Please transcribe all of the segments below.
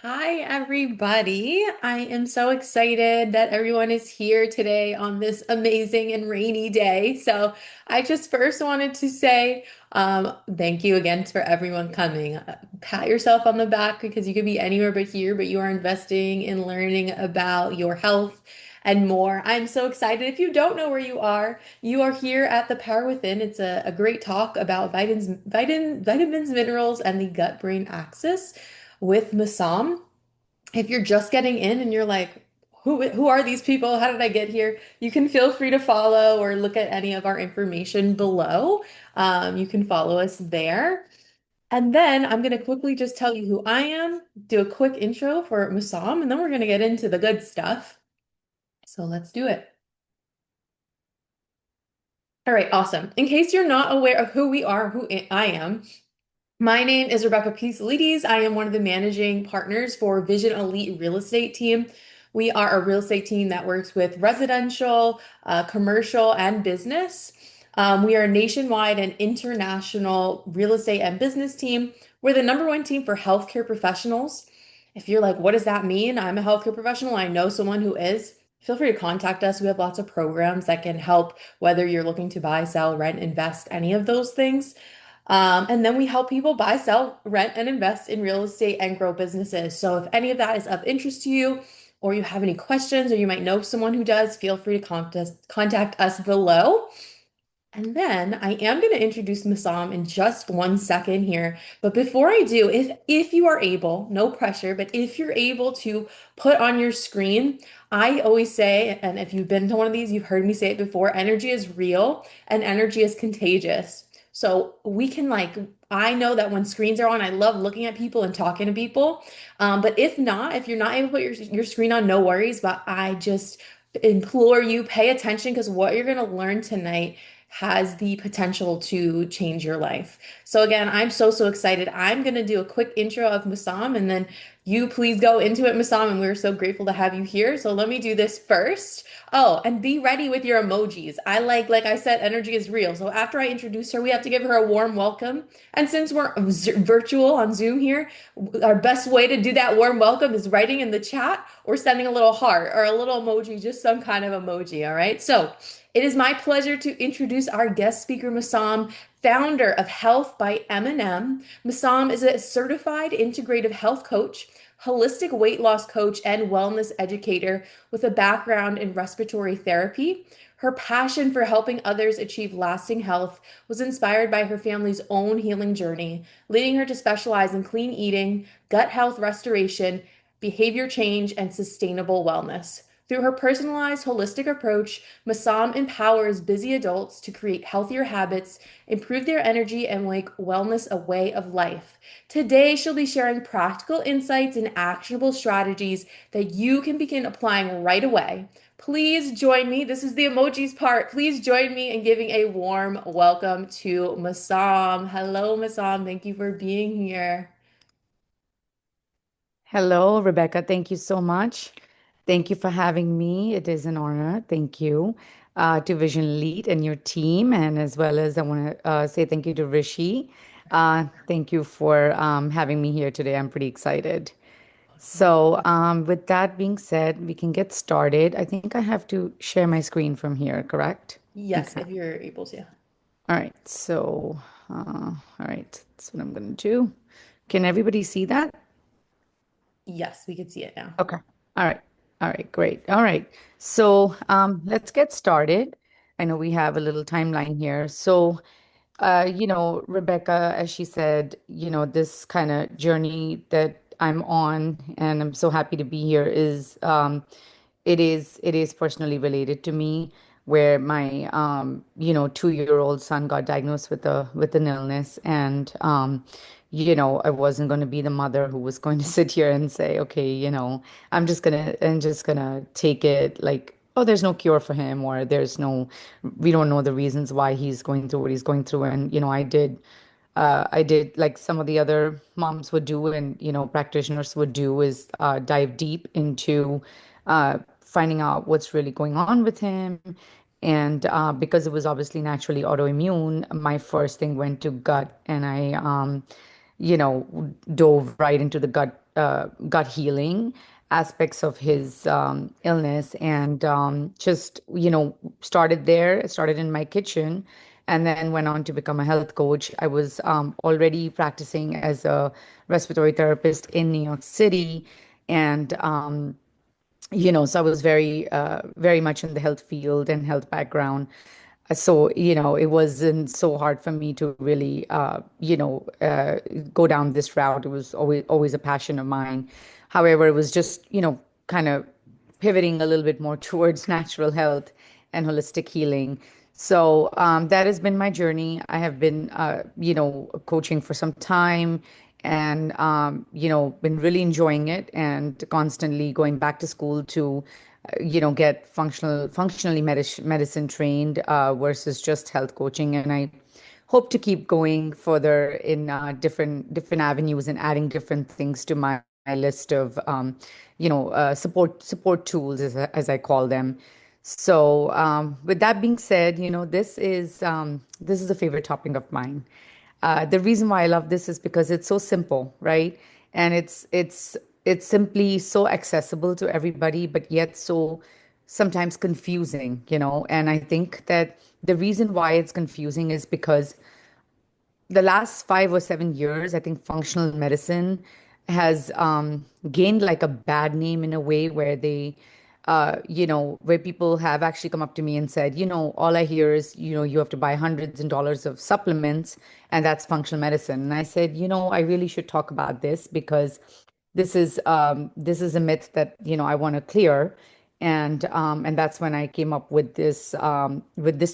Hi, everybody. I am so excited that everyone is here today on this amazing and rainy day. So, I just first wanted to say thank you again for everyone coming. Pat yourself on the back because you could be anywhere but here, but you are investing in learning about your health and more. I'm so excited. If you don't know where you are here at the Power Within. It's a great talk about vitamins, minerals, and the gut-brain axis with Mausam. If you're just getting in and you're like, who are these people? How did I get here? You can feel free to follow or look at any of our information below. You can follow us there. And then I'm going to quickly just tell you who I am, do a quick intro for Mausam, and then we're going to get into the good stuff. So let's do it. All right, awesome. In case you're not aware of who we are, who I am, my name is Rebecca Pizzolides. I am one of the managing partners for Vision Elite Real Estate Team. We are a real estate team that works with residential, commercial, and business. We are a nationwide and international real estate and business team. We're the number one team for healthcare professionals. If you're like, what does that mean? I'm a healthcare professional. I know someone who is. Feel free to contact us. We have lots of programs that can help whether you're looking to buy, sell, rent, invest, any of those things. And then we help people buy, sell, rent, and invest in real estate and grow businesses. So if any of that is of interest to you, or you have any questions, or you might know someone who does, feel free to contact us below. And then I am going to introduce Mausam in just one second here. But before I do, if you are able, no pressure, but if you're able to put on your screen, I always say, and if you've been to one of these, you've heard me say it before, energy is real and energy is contagious. So we can I know that when screens are on, I love looking at people and talking to people. But if not, if you're not able to put your screen on, no worries. But I just implore you, pay attention because what you're going to learn tonight has the potential to change your life. So again, I'm so excited. I'm going to do a quick intro of Mausam and then you please go into it, Mausam, and we're so grateful to have you here. So let me do this first. Oh, and be ready with your emojis. I like I said, energy is real. So after I introduce her, we have to give her a warm welcome. And since we're virtual on Zoom here, our best way to do that warm welcome is writing in the chat or sending a little heart or a little emoji, just some kind of emoji. All right. So it is my pleasure to introduce our guest speaker, Mausam, founder of Health by MNM. Mausam is a certified integrative health coach, holistic weight loss coach, and wellness educator with a background in respiratory therapy. Her passion for helping others achieve lasting health was inspired by her family's own healing journey, leading her to specialize in clean eating, gut health restoration, behavior change, and sustainable wellness. Through her personalized, holistic approach, Mausam empowers busy adults to create healthier habits, improve their energy, and make wellness a way of life. Today, she'll be sharing practical insights and actionable strategies that you can begin applying right away. Please join me. This is the emojis part. Please join me in giving a warm welcome to Mausam. Hello, Mausam. Thank you for being here. Hello, Rebecca. Thank you so much. Thank you for having me. It is an honor. Thank you to Vision Elite and your team. And as well as I want to say thank you to Rishi. Thank you for having me here today. I'm pretty excited. So, with that being said, we can get started. I think I have to share my screen from here, correct? Yes, Okay. if you're able to. All right. So, all right. That's what I'm going to do. Can everybody see that? Yes, we could see it now. Okay. All right. All right. Great. All right. So let's get started. I know we have a little timeline here. So, Rebecca, as she said, this kind of journey that I'm on, and I'm so happy to be here, is it is personally related to me, where my 2-year-old son got diagnosed with an illness, and I wasn't going to be the mother who was going to sit here and say, okay, I'm just gonna take it like, oh, there's no cure for him, or we don't know the reasons why he's going through what he's going through. And I did like some of the other moms would do, and practitioners would do, is dive deep into finding out what's really going on with him. And because it was obviously naturally autoimmune, my first thing went to gut, and I dove right into the gut gut healing aspects of his illness, and just started there. Started in my kitchen, and then went on to become a health coach. I was already practicing as a respiratory therapist in New York City, and so I was very much in the health field and health background. So, it wasn't so hard for me to really, go down this route. It was always a passion of mine. However, it was just, kind of pivoting a little bit more towards natural health and holistic healing. So that has been my journey. I have been, coaching for some time, and, been really enjoying it, and constantly going back to school to, get functionally medicine trained versus just health coaching. And I hope to keep going further in different avenues and adding different things to my list of support tools, as I call them. So with that being said, this is a favorite topic of mine. The reason why I love this is because it's so simple, right? And it's simply so accessible to everybody, but yet so sometimes confusing, And I think that the reason why it's confusing is because the last 5 or 7 years, I think functional medicine has gained like a bad name in a way where where people have actually come up to me and said, all I hear is, you have to buy hundreds and dollars of supplements, and that's functional medicine. And I said, I really should talk about this because this is a myth that I want to clear, and that's when I came up with this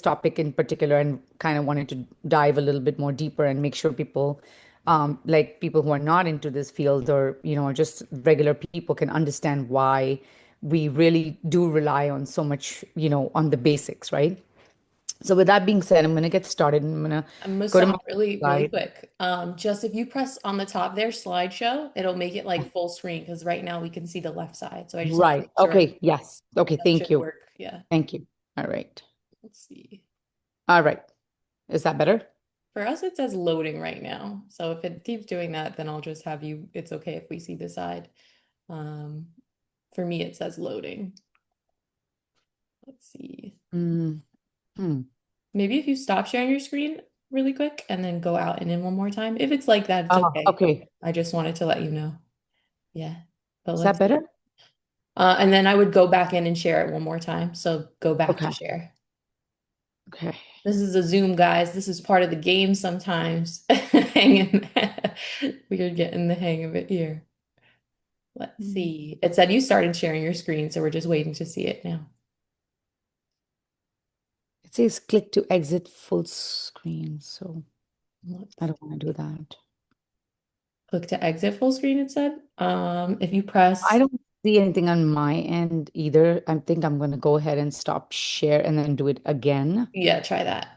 topic in particular, and kind of wanted to dive a little bit more deeper and make sure people, like people who are not into this field, or just regular people, can understand why we really do rely on so much, on the basics, right? So with that being said, I'm going to get started. I'm going to I'm gonna go to my stop really slide. quick. Just if you press on the top there, slideshow, it'll make it like full screen because right now we can see the left side. So I just want to Right. make sure Okay. Yes. Okay. that Thank should you. work. Yeah. Thank you. All right. Let's see. All right. Is that better? For us, it says loading right now. So if it keeps doing that, then I'll just have you, it's okay if we see the side. Um, for me, it says loading. Let's see. Mm, hmm. Maybe if you stop sharing your screen really quick and then go out and in one more time. If it's like that, it's okay. Okay. I just wanted to let you know. Yeah. But Is that let's better? see. And then I would go back in and share it one more time. So go back to Okay. share. Okay. This is a Zoom, guys. This is part of the game sometimes. Hang in there. We are getting the hang of it here. Let's Mm. see. It said you started sharing your screen, so we're just waiting to see it now. It says click to exit full screen, so I Let's don't want to do that. click to exit full screen, it said. If you I press, don't see anything on my end either. I think I'm going to go ahead and stop share and then do it again. yeah, try that.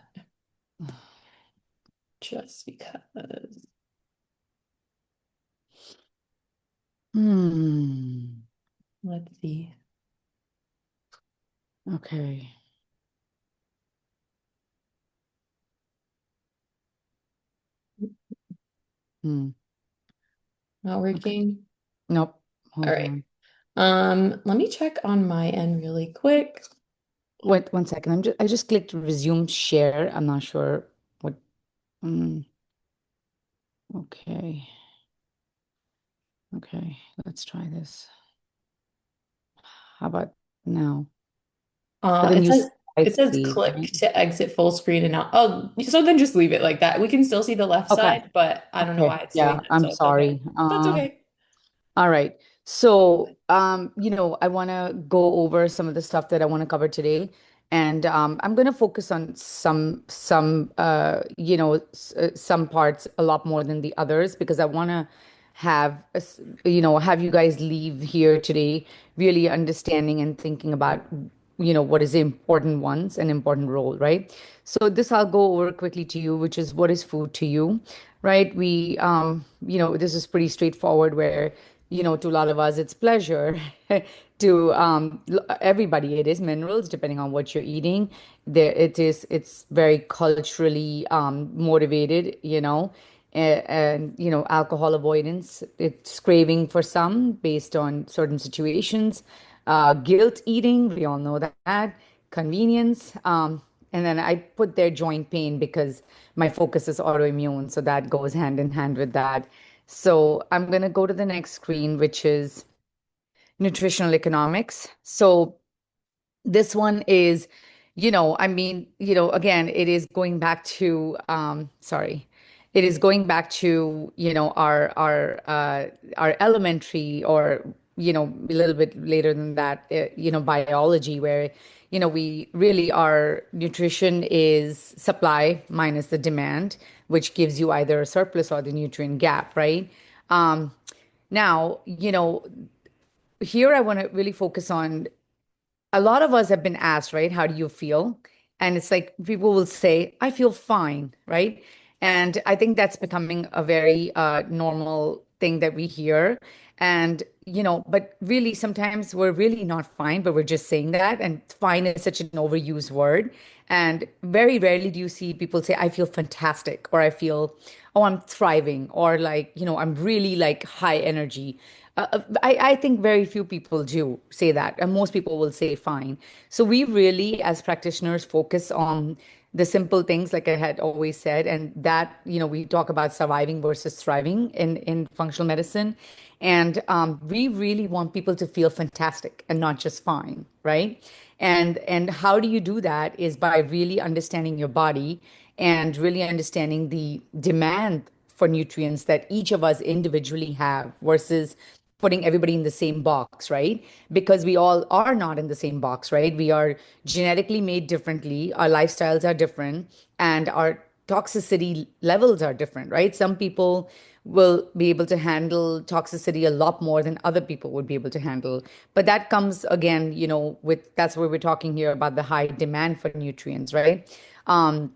Just because. Hmm. Let's see. Okay. Hmm. Not Okay. working. Nope. All Hold right. on. Let me check on my end really quick. Wait 1 second. I just clicked resume share. I'm not sure what. Hmm. Okay. Okay. Let's try this. How about now? But then It you says I it says see, click right? to exit full screen and now. Oh, so then just leave it like that. We can still see the left Okay. side, but I don't know Okay. why it's doing Yeah, that, I'm so it's okay. sorry. That's okay. All right. So, I want to go over some of the stuff that I want to cover today, and I'm going to focus on some parts a lot more than the others because I want to have you guys leave here today really understanding and thinking about, what is the important ones and important role, right? So this I'll go over quickly to you, which is what is food to you, right? This is pretty straightforward where, to a lot of us, it's pleasure. To everybody, it is minerals, depending on what you're eating. It's very culturally motivated, and alcohol avoidance. It's craving for some based on certain situations. Guilt eating, we all know that. Convenience. And then I put there joint pain because my focus is autoimmune, so that goes hand in hand with that. So I'm going to go to the next screen, which is nutritional economics. So this one is, again, it is going back to, sorry, it is going back to, our elementary, or, a little bit later than that, biology, where, we really, our nutrition is supply minus the demand, which gives you either a surplus or the nutrient gap, right? Um, Now, here I want to really focus on, a lot of us have been asked, right? How do you feel? And it's like people will say, I feel fine, right? And I think that's becoming a very normal thing that we hear. And, but really sometimes we're really not fine, but we're just saying that. And fine is such an overused word. And very rarely do you see people say, I feel fantastic, or I feel, oh, I'm thriving, or like, I'm really like high energy. I think very few people do say that, and most people will say fine. So we really, as practitioners, focus on the simple things, like I had always said, and that, we talk about surviving versus thriving in functional medicine. And we really want people to feel fantastic and not just fine, right? And how do you do that is by really understanding your body and really understanding the demand for nutrients that each of us individually have versus putting everybody in the same box, right? Because we all are not in the same box, right? We are genetically made differently, our lifestyles are different, and our toxicity levels are different, right? Some people will be able to handle toxicity a lot more than other people would be able to handle. But that comes again, with, that's where we're talking here about the high demand for nutrients, right? And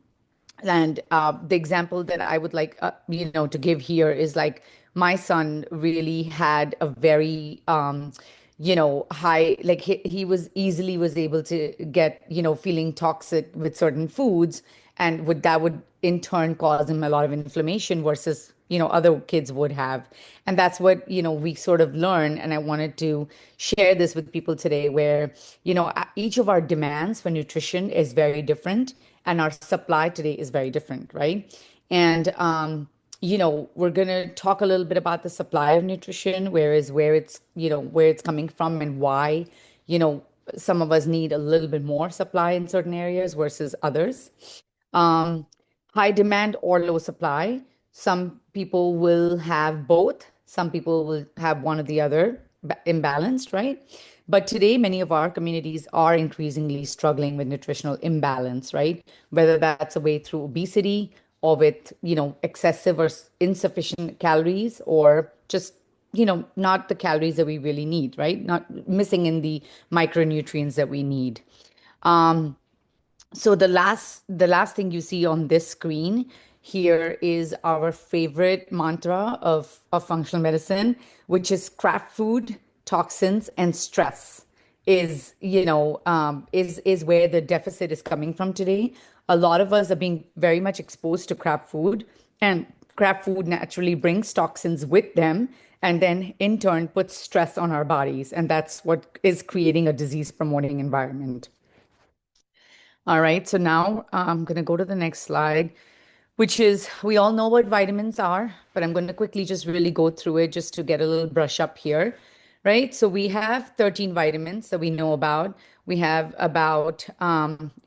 the example that I would like, to give here is like my son really had a very, high, like he was able to get, feeling toxic with certain foods, and that would in turn cause him a lot of inflammation versus, other kids would have. And that's what, we sort of learn. And I wanted to share this with people today, where, each of our demands for nutrition is very different, and our supply today is very different, right? And we're gonna talk a little bit about the supply of nutrition, whereas where it's coming from, and why, you know, some of us need a little bit more supply in certain areas versus others. Um, High demand or low supply. Some people will have both. Some people will have one or the other, imbalanced, right? But today, many of our communities are increasingly struggling with nutritional imbalance, right? Whether that's a way through obesity, or with, excessive or insufficient calories, or just, not the calories that we really need, right? Not missing in the micronutrients that we need. Um, so the last thing you see on this screen here is our favorite mantra of functional medicine, which is craft food, toxins, and stress is where the deficit is coming from today. A lot of us are being very much exposed to craft food, and craft food naturally brings toxins with them, and then in turn puts stress on our bodies, and that's what is creating a disease promoting environment. All right, so now I'm going to go to the next slide, which is, we all know what vitamins are, but I'm going to quickly just really go through it just to get a little brush up here, right? So we have 13 vitamins that we know about. We have about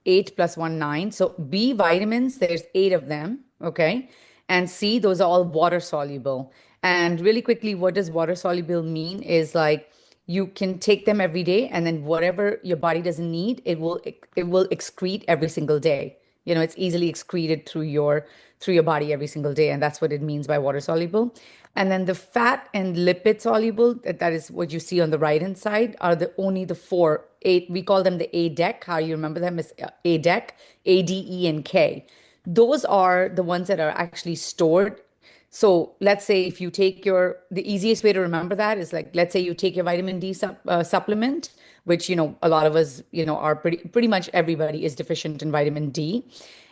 eight plus one, nine. So B vitamins, there's eight of them, okay? And C, those are all water soluble. And really quickly, what does water soluble mean is like, you can take them every day, and then whatever your body doesn't need, it will excrete every single day. It's easily excreted through your body every single day, and that's what it means by water soluble. And then the fat and lipid soluble, that is what you see on the right hand side, are the only the four eight. We call them the A deck. How you remember them is A deck, A, D, E, and K. Those are the ones that are actually stored. So let's say if you take the easiest way to remember that is like, let's say you take your vitamin D supplement, which, a lot of us, are pretty much everybody is deficient in vitamin D.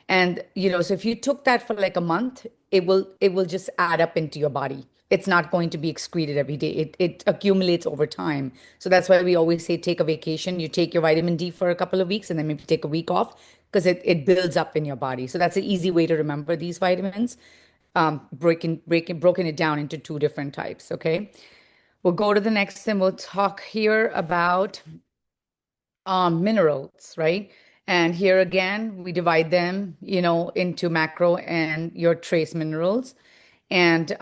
And, so if you took that for like a month, it will just add up into your body. It's not going to be excreted every day. It accumulates over time. So that's why we always say take a vacation. You take your vitamin D for a couple of weeks and then maybe take a week off because it builds up in your body. So that's an easy way to remember these vitamins. Broken it down into two different types. Okay. We'll go to the next and we'll talk here about minerals, right? And here again, we divide them, into macro and your trace minerals. And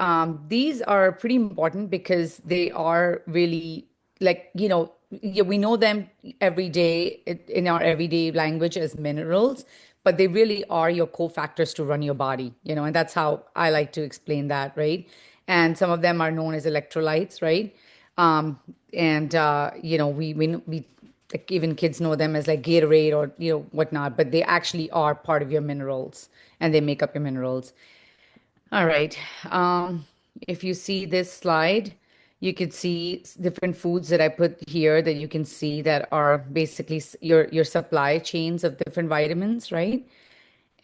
these are pretty important because they are really like, yeah, we know them every day in our everyday language as minerals, but they really are your cofactors to run your body, and that's how I like to explain that, right? And some of them are known as electrolytes, right? Um, and we like even kids know them as like Gatorade or whatnot, but they actually are part of your minerals and they make up your minerals. All right. Um, if you see this slide, you could see different foods that I put here that you can see that are basically your supply chains of different vitamins, right?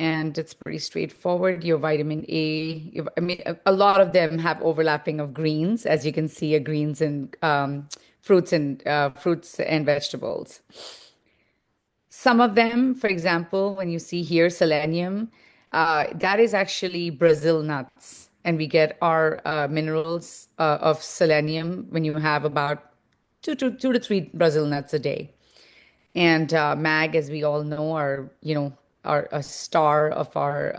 And it's pretty straightforward. Your vitamin A, I mean, a lot of them have overlapping of greens, as you can see, greens and fruits and vegetables. Some of them, for example, when you see here selenium, that is actually Brazil nuts. And we get our minerals of selenium when you have about two to three Brazil nuts a day. And mag, as we all know, are a star of our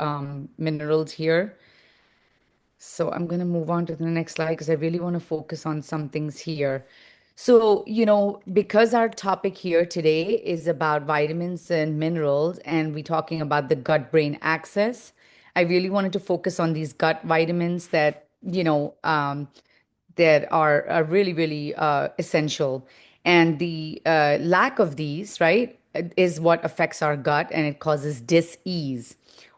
minerals here. So I'm going to move on to the next slide because I really want to focus on some things here. So, because our topic here today is about vitamins and minerals, and we're talking about the gut-brain axis, I really wanted to focus on these gut vitamins that are really, really essential. And the lack of these, right, is what affects our gut and it causes dis-ease.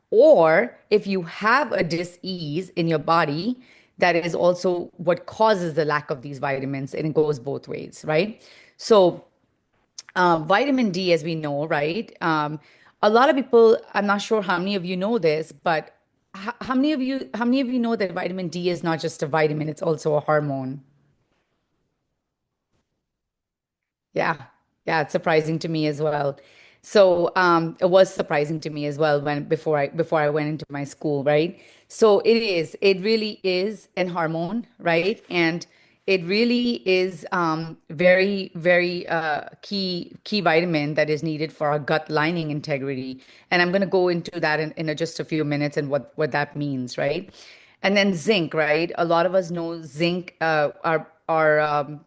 Or if you have a dis-ease in your body, that is also what causes the lack of these vitamins, and it goes both ways, right? So, vitamin D, as we know, right? A lot of people, I'm not sure how many of you know this, but how many of you know that vitamin D is not just a vitamin, it's also a hormone? Yeah, yeah, it's surprising to me as well. So it was surprising to me as well when before I went into my school, right? So it really is an hormone, right? And it really is very, very key vitamin that is needed for our gut lining integrity. And I'm going to go into that in just a few minutes and what that means, right? And then zinc, right? A lot of us know zinc. Our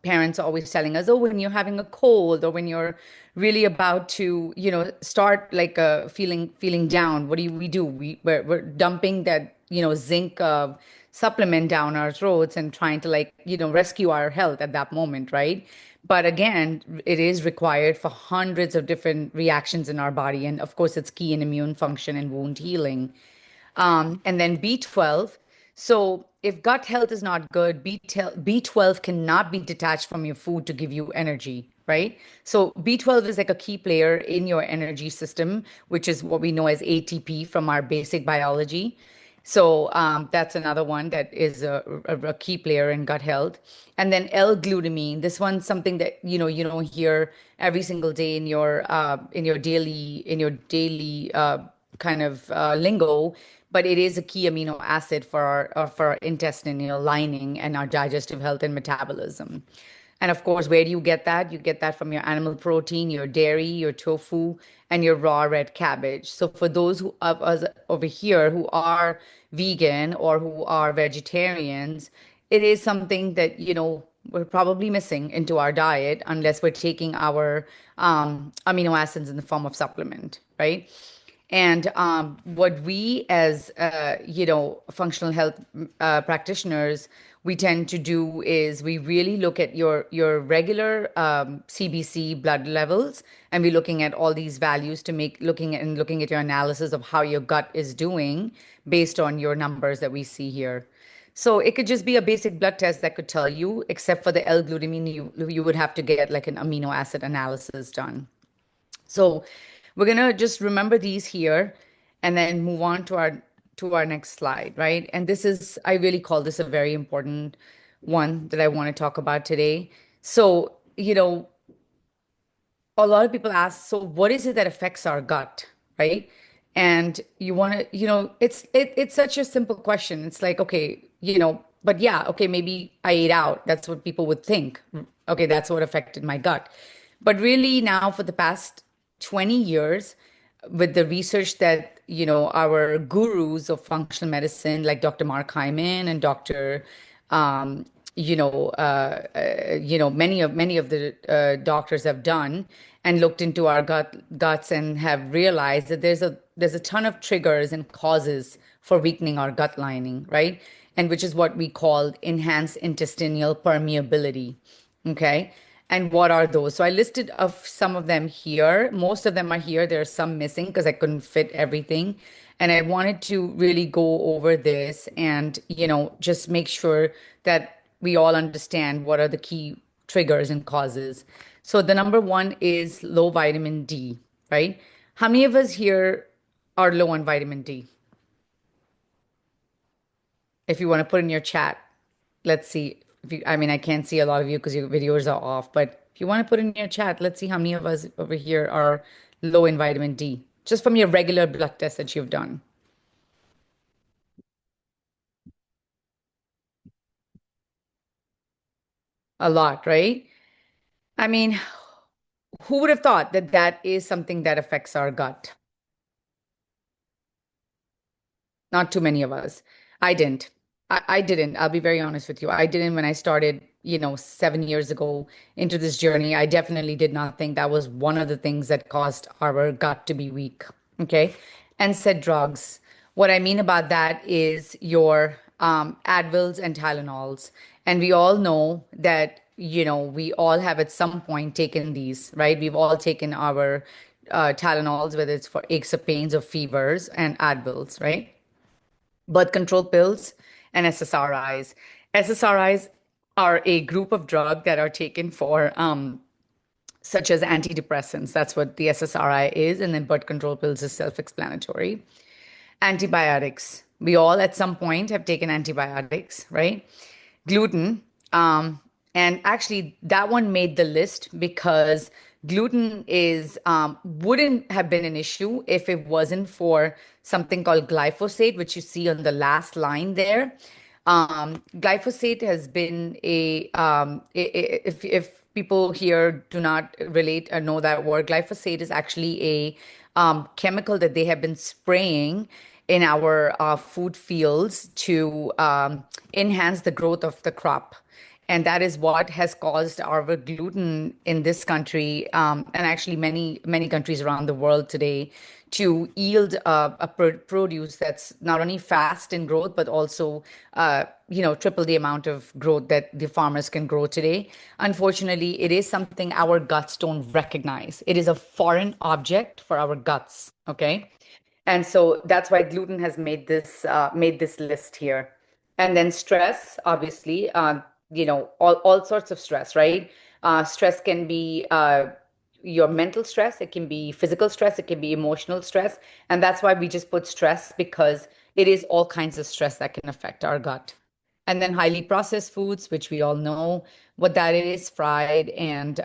parents are always telling us, oh, when you're having a cold or when you're really about to, start like feeling down, what do we do? We're dumping that, zinc supplement down our throats and trying to like, rescue our health at that moment, right? But again, it is required for hundreds of different reactions in our body, and of course, it's key in immune function and wound healing. And then B12. So if gut health is not good, B12 cannot be detached from your food to give you energy, right? So B12 is like a key player in your energy system, which is what we know as ATP from our basic biology. So that's another one that is a key player in gut health. And then L-glutamine. This one's something that you don't hear every single day in your daily kind of lingo, but it is a key amino acid for our intestinal lining and our digestive health and metabolism. And of course, where do you get that? You get that from your animal protein, your dairy, your tofu, and your raw red cabbage. So for those of us over here who are vegan or who are vegetarians, it is something that, we're probably missing into our diet unless we're taking our amino acids in the form of supplement, right? And what we, as functional health practitioners, we tend to do is we really look at your regular CBC blood levels, and we're looking at all these values to looking at your analysis of how your gut is doing based on your numbers that we see here. So it could just be a basic blood test that could tell you, except for the L-glutamine, you would have to get like an amino acid analysis done. So we're gonna just remember these here and then move on to our next slide, right? And this is, I really call this a very important one that I want to talk about today. So, a lot of people ask, so what is it that affects our gut, right? And you want to, it's such a simple question. It's like, okay, but yeah, okay, maybe I ate out. That's what people would think. Okay, that's what affected my gut. But really now for the past 20 years, with the research that, our gurus of functional medicine, like Dr. Mark Hyman and Dr. Um, many of the doctors have done and looked into our guts and have realized that there's a ton of triggers and causes for weakening our gut lining, right? And which is what we call enhanced intestinal permeability. Okay. And what are those? So I listed of some of them here. Most of them are here. There are some missing because I couldn't fit everything. And I wanted to really go over this and, just make sure that we all understand what are the key triggers and causes. So the number one is low vitamin D, right? How many of us here are low on vitamin D? If you want to put in your chat, let's see. If you, I mean, I can't see a lot of you because your videos are off, but if you want to put in your chat, let's see how many of us over here are low in vitamin D, just from your regular blood test that you've done. A lot, right? I mean, who would have thought that that is something that affects our gut? Not too many of us. I didn't. I didn't. I'll be very honest with you. I didn't when I started, 7 years ago into this journey. I definitely did not think that was one of the things that caused our gut to be weak. Okay. And said drugs. What I mean about that is your Advils and Tylenols. And we all know that, we all have at some point taken these, right? We've all taken our Tylenols, whether it's for aches or pains or fevers, and Advils, right? Birth control pills, and SSRIs. SSRIs are a group of drugs that are taken for, such as antidepressants. That's what the SSRI is. And then birth control pills is self explanatory. Antibiotics. We all at some point have taken antibiotics, right? Gluten. And actually, that one made the list because gluten is wouldn't have been an issue if it wasn't for something called glyphosate, which you see on the last line there. Glyphosate has been if people here do not relate or know that word, glyphosate is actually a chemical that they have been spraying in our food fields to enhance the growth of the crop. And that is what has caused our gluten in this country, and actually many countries around the world today, to yield produce that's not only fast in growth, but also, triple the amount of growth that the farmers can grow today. Unfortunately, it is something our guts don't recognize. It is a foreign object for our guts. Okay. And so that's why gluten has made this list here. And then stress, obviously, all sorts of stress, right? Stress can be your mental stress, it can be physical stress, it can be emotional stress. And that's why we just put stress because it is all kinds of stress that can affect our gut. And then highly processed foods, which we all know what that is, fried and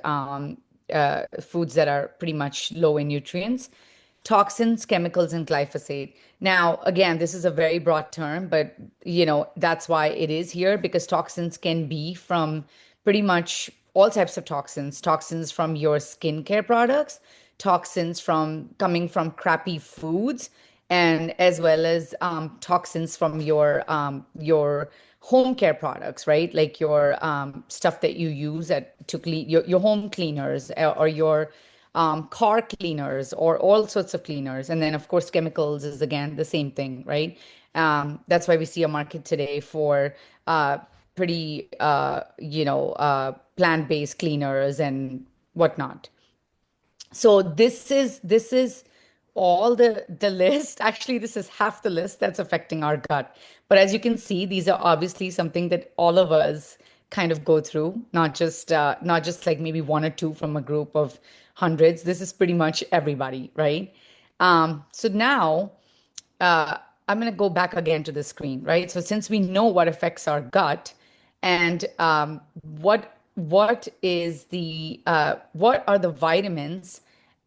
foods that are pretty much low in nutrients, toxins, chemicals, and glyphosate. Now, again, this is a very broad term, but that's why it is here because toxins can be from pretty much all types of toxins, toxins from your skincare products, toxins from coming from crappy foods, and as well as toxins from your home care products, right? Like your stuff that you use to clean your home cleaners or your car cleaners or all sorts of cleaners. And then, of course, chemicals is again the same thing, right? That's why we see a market today for pretty, plant-based cleaners and whatnot. So this is all the list. Actually, this is half the list that's affecting our gut. But as you can see, these are obviously something that all of us kind of go through, not just like maybe one or two from a group of hundreds. This is pretty much everybody, right? So now I'm going to go back again to the screen, right? So since we know what affects our gut, and what are the vitamins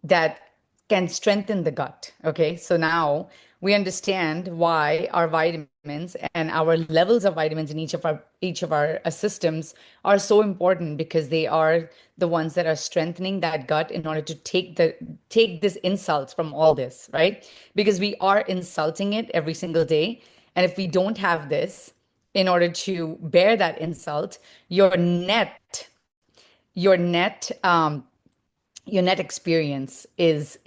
that can strengthen the gut? Okay, so now we understand why our vitamins and our levels of vitamins in each of our systems are so important, because they are the ones that are strengthening that gut in order to take this insults from all this, right? Because we are insulting it every single day, and if we don't have this in order to bear that insult, your net your net experience is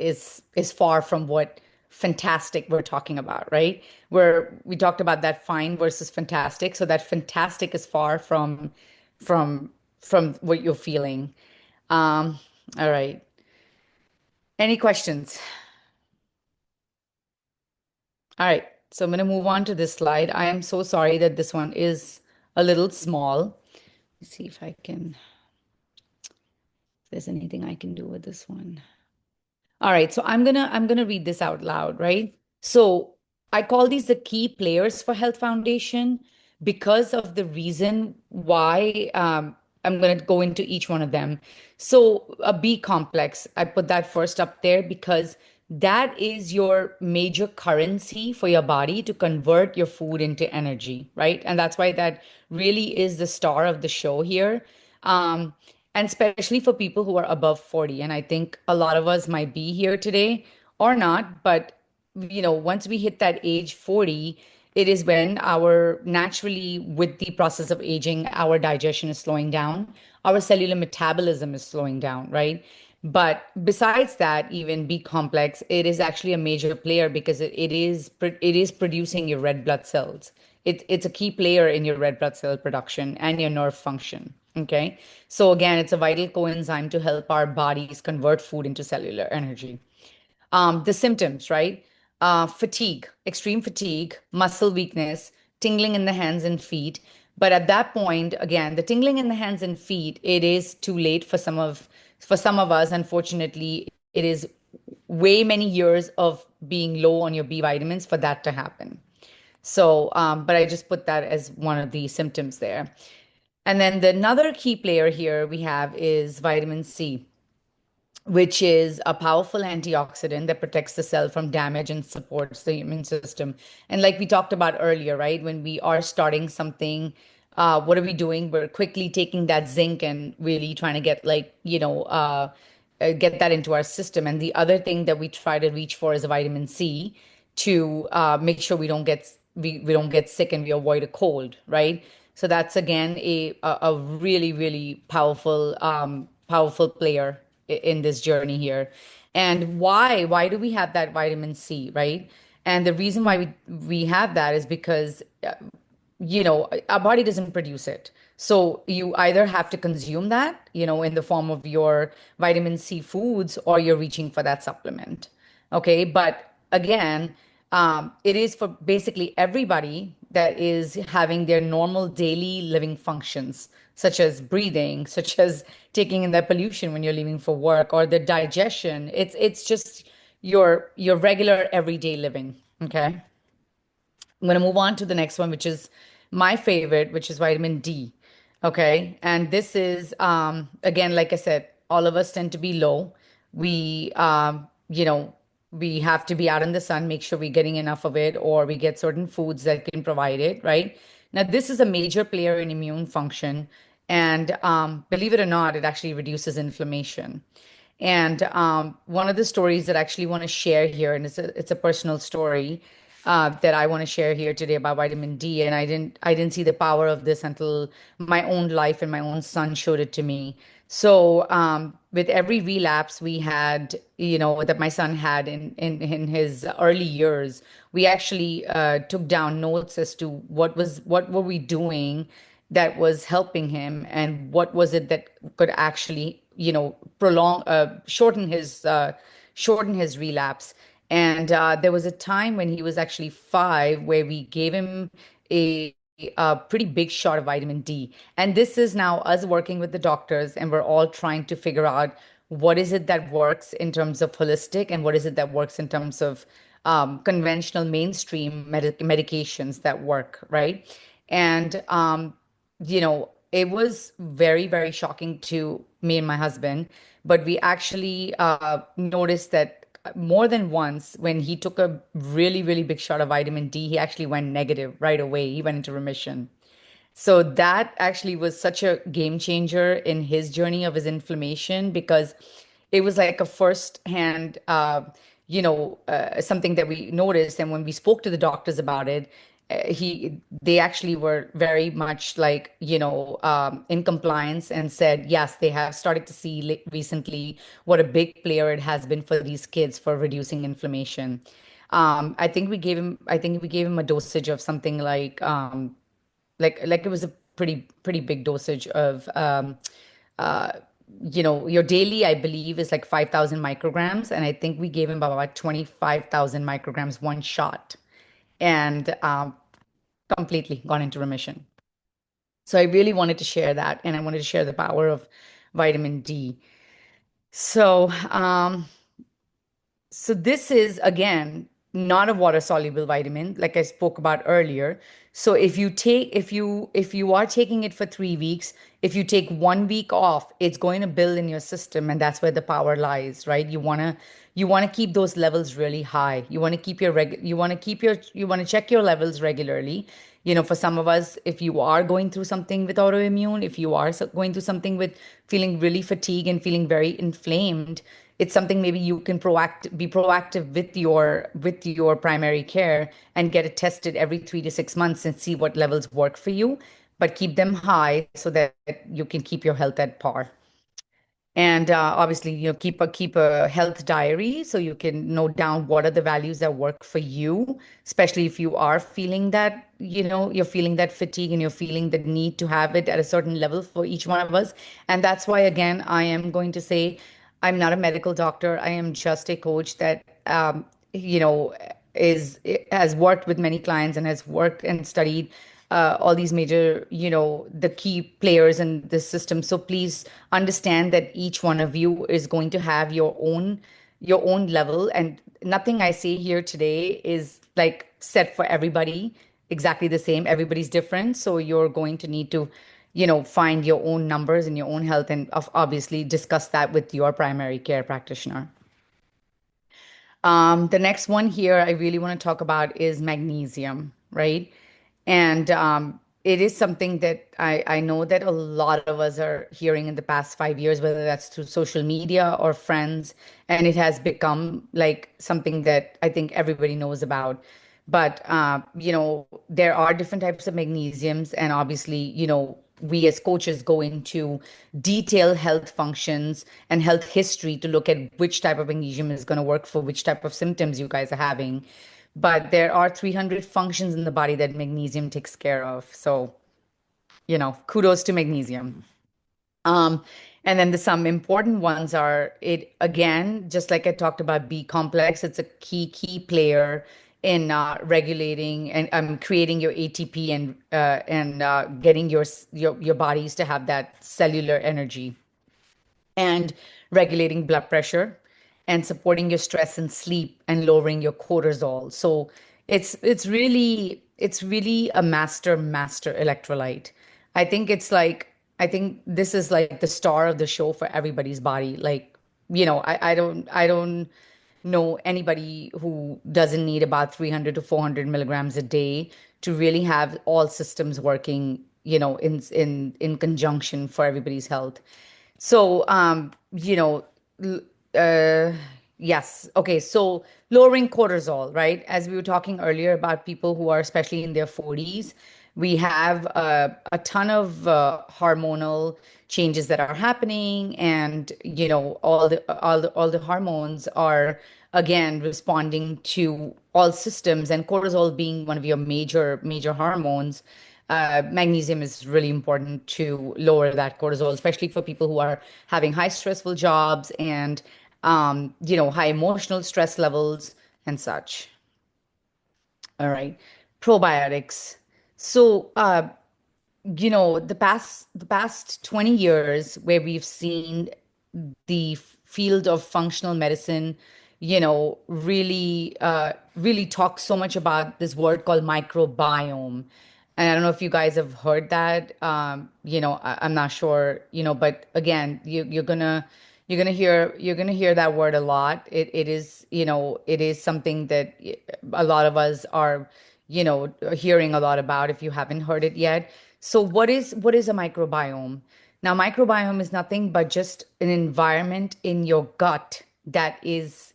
far from what fantastic we're talking about, right? Where we talked about that fine versus fantastic. So that fantastic is far from from what you're feeling. Um, all right. Any questions? All right. So I'm going to move on to this slide. I am so sorry that this one is a little small. Let's see if I can, if there's anything I can do with this one. All right, so I'm gonna read this out loud, right? So I call these the key players for Health Foundation because of the reason why I'm gonna go into each one of them. So a B complex, I put that first up there because that is your major currency for your body to convert your food into energy, right? And that's why that really is the star of the show here. Um, and especially for people who are above 40. And I think a lot of us might be here today or not, but once we hit that age 40, it is when our naturally, with the process of aging, our digestion is slowing down, our cellular metabolism is slowing down, right? But besides that, even B complex, it is actually a major player because it is producing your red blood cells. It's a key player in your red blood cell production and your nerve function. Okay. So again, it's a vital coenzyme to help our bodies convert food into cellular energy. The symptoms, right? Fatigue, extreme fatigue, muscle weakness, tingling in the hands and feet. But at that point, again, the tingling in the hands and feet, it is too late for some of us. Unfortunately, it is way many years of being low on your B vitamins for that to happen. So, but I just put that as one of the symptoms there. And then another key player here we have is vitamin C, which is a powerful antioxidant that protects the cell from damage and supports the immune system. And like we talked about earlier, right? When we are starting something, what are we doing? We're quickly taking that zinc and really trying to get get that into our system. And the other thing that we try to reach for is a vitamin C to make sure we don't get sick and we avoid a cold, right? So that's again a really really powerful player in this journey here. And why do we have that vitamin C, right? And the reason why we have that is because our body doesn't produce it. So you either have to consume that, in the form of your vitamin C foods, or you're reaching for that supplement. Okay. But again, it is for basically everybody that is having their normal daily living functions, such as breathing, such as taking in that pollution when you're leaving for work, or the digestion. It's just your regular everyday living. Okay. I'm going to move on to the next one, which is my favorite, which is vitamin D. Okay. And this is, again, like I said, all of us tend to be low. We have to be out in the sun, make sure we're getting enough of it, or we get certain foods that can provide it, right? Now, this is a major player in immune function. And believe it or not, it actually reduces inflammation. And one of the stories that I actually want to share here, and it's a personal story that I want to share here today about vitamin D. And I didn't see the power of this until my own life and my own son showed it to me. So with every relapse we had, that my son had in his early years, we actually took down notes as to what were we doing that was helping him, and what was it that could actually prolong shorten his relapse. And there was a time when he was actually 5 where we gave him a pretty big shot of vitamin D. And this is now us working with the doctors, and we're all trying to figure out what is it that works in terms of holistic, and what is it that works in terms of conventional mainstream medications that work, right? And it was very, very shocking to me and my husband, but we actually noticed that more than once when he took a really, really big shot of vitamin D, he actually went negative right away. He went into remission. So that actually was such a game changer in his journey of his inflammation because it was like a first-hand, something that we noticed. And when we spoke to the doctors about it, they actually were very much like, in compliance and said, yes, they have started to see recently what a big player it has been for these kids for reducing inflammation. I think we gave him a dosage of something like it was a pretty big dosage of uh your daily, I believe, is like 5,000 micrograms, and I think we gave him about 25,000 micrograms one shot, and completely gone into remission. So I really wanted to share that, and I wanted to share the power of vitamin D. So So this is again not a water soluble vitamin, like I spoke about earlier. So if you are taking it for 3 weeks, if you take 1 week off, it's going to build in your system, and that's where the power lies, right? You wanna keep those levels really high. You wanna check your levels regularly. For some of us, if you are going through something with autoimmune, if you are going through something with feeling really fatigued and feeling very inflamed, it's something maybe you can be proactive with your primary care and get it tested every 3 to 6 months and see what levels work for you, but keep them high so that you can keep your health at par. And obviously, keep a health diary so you can note down what are the values that work for you, especially if you are feeling that, you're feeling that fatigue and you're feeling the need to have it at a certain level for each one of us. And that's why, again, I am going to say I'm not a medical doctor. I am just a coach that, you know, has worked with many clients and has worked and studied all these major, the key players in this system. So please understand that each one of you is going to have your own level, and nothing I say here today is like set for everybody exactly the same. Everybody's different, so you're going to need to, find your own numbers and your own health, and obviously discuss that with your primary care practitioner. The next one here I really want to talk about is magnesium, right? And it is something that I know that a lot of us are hearing in the past 5 years, whether that's through social media or friends, and it has become like something that I think everybody knows about. But there are different types of magnesiums, and obviously, we as coaches go into detailed health functions and health history to look at which type of magnesium is going to work for which type of symptoms you guys are having. But there are 300 functions in the body that magnesium takes care of. So, kudos to magnesium. Um, and then some important ones are it again, just like I talked about B complex, it's a key player in regulating and creating your ATP and getting your bodies to have that cellular energy and regulating blood pressure and supporting your stress and sleep and lowering your cortisol. So it's really a master electrolyte. I think this is like the star of the show for everybody's body. Like, I don't know anybody who doesn't need about 300 to 400 milligrams a day to really have all systems working, in conjunction for everybody's health. So, uh, yes. Okay. So lowering cortisol, right? As we were talking earlier about people who are especially in their 40s, we have a ton of hormonal changes that are happening, and all the hormones are again responding to all systems, and cortisol being one of your major hormones. Magnesium is really important to lower that cortisol, especially for people who are having high stressful jobs and, high emotional stress levels and such. All right. Probiotics. So, the past 20 years where we've seen the field of functional medicine really talk so much about this word called microbiome. And I don't know if you guys have heard that. I'm not sure, but again, you're gonna hear that word a lot. It is, it is something that a lot of us are, hearing a lot about if you haven't heard it yet. So what is a microbiome? Now, microbiome is nothing but just an environment in your gut that is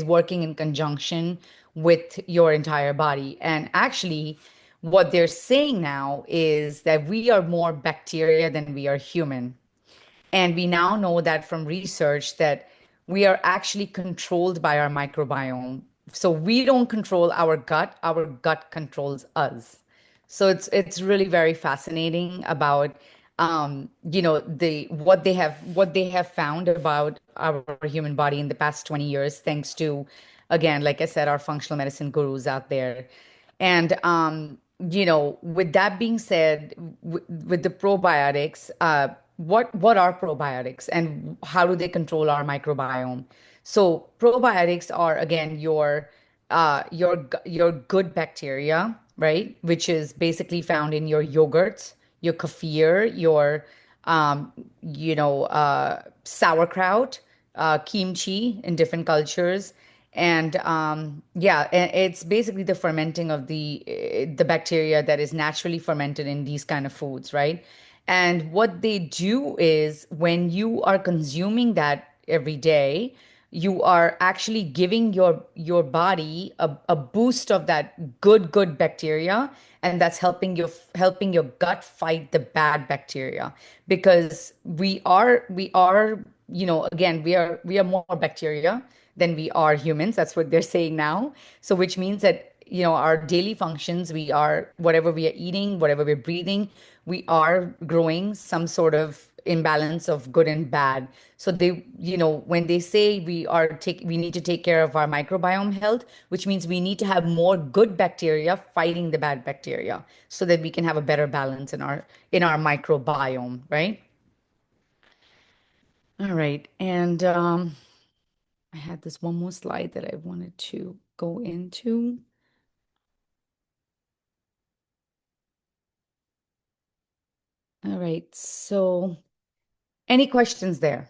working in conjunction with your entire body. And actually, what they're saying now is that we are more bacteria than we are human. And we now know that from research that we are actually controlled by our microbiome. So we don't control our gut controls us. So it's really very fascinating about the what they have found about our human body in the past 20 years, thanks to, again, like I said, our functional medicine gurus out there. And with that being said, with the probiotics, what are probiotics and how do they control our microbiome? So probiotics are, again, your good bacteria, right? Which is basically found in your yogurts, your kefir, your sauerkraut, kimchi in different cultures. And yeah, it's basically the fermenting of the bacteria that is naturally fermented in these kind of foods, right? And what they do is when you are consuming that every day, you are actually giving your body a boost of that good bacteria, and that's helping your gut fight the bad bacteria, because we are again, we are more bacteria than we are humans. That's what they're saying now. So which means that our daily functions, we are, whatever we are eating, whatever we're breathing, we are growing some sort of imbalance of good and bad. So when they say we need to take care of our microbiome health, which means we need to have more good bacteria fighting the bad bacteria so that we can have a better balance in our microbiome, right? All right. And I had this one more slide that I wanted to go into. All right. So, any questions there?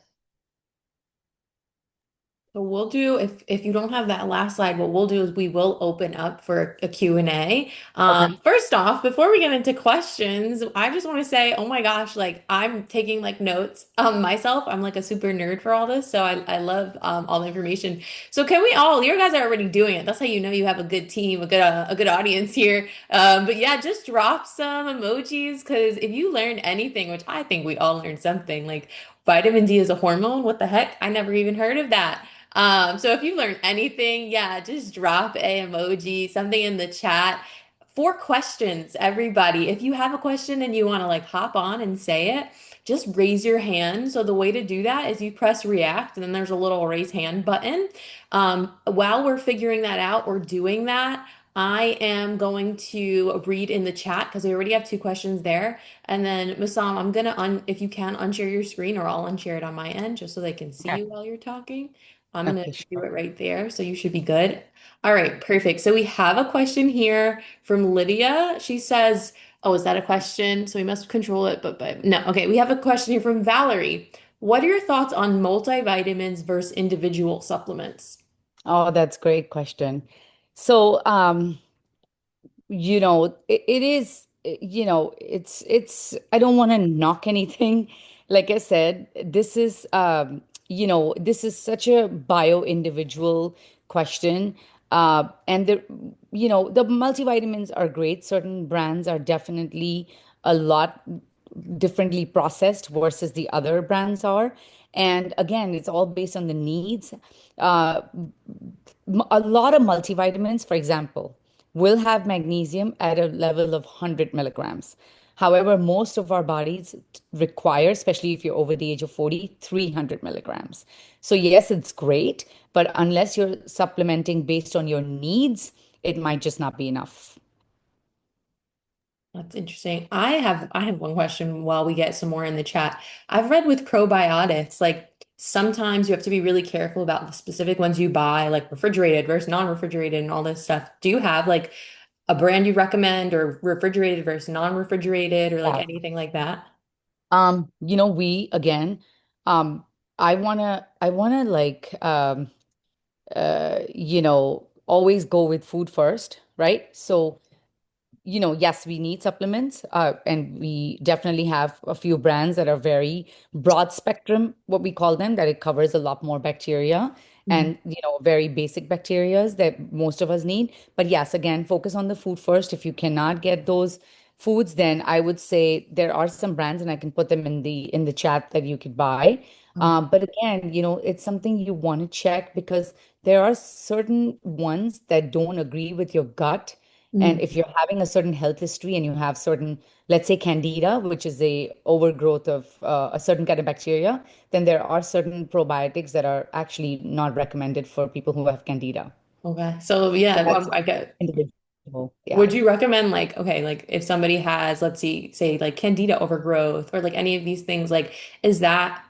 So we'll do, if you don't have that last slide, what we'll do is we will open up for a Q&A. Okay. First off, before we get into questions, I just want to say, oh my gosh, like I'm taking like notes myself. I'm like a super nerd for all this, so I love all the information. So can we all, you guys are already doing it. That's how you know you have a good team, a good audience here. But yeah, just drop some emojis because if you learn anything, which I think we all learned something, like vitamin D is a hormone. What the heck? I never even heard of that. So if you learned anything, yeah, just drop a emoji, something in the chat. For questions, everybody. If you have a question and you want to like hop on and say it, just raise your hand. So the way to do that is you press react and then there's a little raise hand button. While we're figuring that out or doing that, I am going to read in the chat because we already have two questions there. And then Masam, I'm gonna if you can unshare your screen or I'll unshare it on my end just so they can see Okay. you while you're talking. I'm gonna Okay, do sure. it right there, so you should be good. All right, perfect. So we have a question here from Lydia. She says, "Oh, is that a question? So we must control it, but no. Okay, we have a question here from Valerie. What are your thoughts on multivitamins versus individual supplements?" Oh, that's a great question. So, it is, I don't want to knock anything. Like I said, this is such a bio-individual question. And the multivitamins are great. Certain brands are definitely a lot differently processed versus the other brands are. And again, it's all based on the needs. Uh, a lot of multivitamins, for example, will have magnesium at a level of 100 milligrams. However, most of our bodies require, especially if you're over the age of 40, 300 milligrams. So, yes, it's great, but unless you're supplementing based on your needs, it might just not be enough. That's interesting. I have one question while we get some more in the chat. I've read with probiotics, like sometimes you have to be really careful about the specific ones you buy, like refrigerated versus non-refrigerated and all this stuff. Do you have like a brand you recommend or refrigerated versus non-refrigerated or like Yeah. anything like that? We again, um, I wanna like always go with food first, right? So yes, we need supplements, and we definitely have a few brands that are very broad spectrum, what we call them, that it covers a lot more bacteria Mhm. and, very basic bacterias that most of us need. But yes, again, focus on the food first. If you cannot get those foods, then I would say there are some brands, and I can put them in the chat that you could buy. Okay. But again, it's something you want to check because there are certain ones that don't agree with your gut, and Mhm. if you're having a certain health history and you have certain, let's say, candida, which is a overgrowth of a certain kind of bacteria, then there are certain probiotics that are actually not recommended for people who have candida. Okay. So So yeah, that's I get. individual. Would Yeah. you recommend like, okay, like if somebody has, let's see, say like candida overgrowth or like any of these things, like is that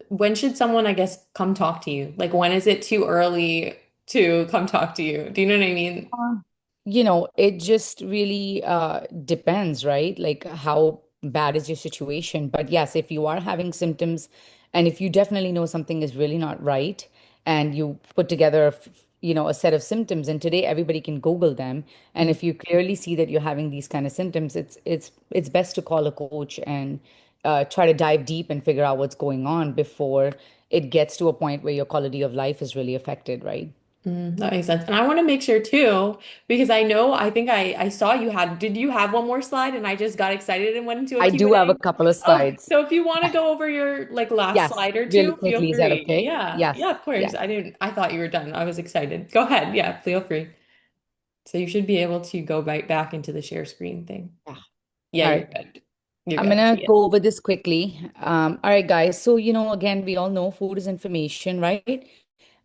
when should someone, I guess, come talk to you? Like when is it too early to come talk to you? Do you know what I mean? It just really depends, right? Like how bad is your situation? But yes, if you are having symptoms and if you definitely know something is really not right and you put together a set of symptoms, and today everybody can Google them, and Mhm. if you clearly see that you're having these kind of symptoms, it's best to call a coach and try to dive deep and figure out what's going on before it gets to a point where your quality of life is really affected, right? That makes sense. And I want to make sure too, because I know, I think I saw you had, did you have one more slide? And I just got excited and went into a I do have a Q&A. couple of Oh, slides. so if you want to go over your like last Yes, slide or really two, feel quickly, is that free. okay? Yeah. Yes, Yeah, of course. yes. I thought you were done. I was excited. Go ahead. Yeah, feel free. So you should be able to go back into the share screen thing. Yeah. Yeah, All you're right. good. You're I'm good. I gonna see it. go over this quickly. All right, guys. So, again, we all know food is information, right?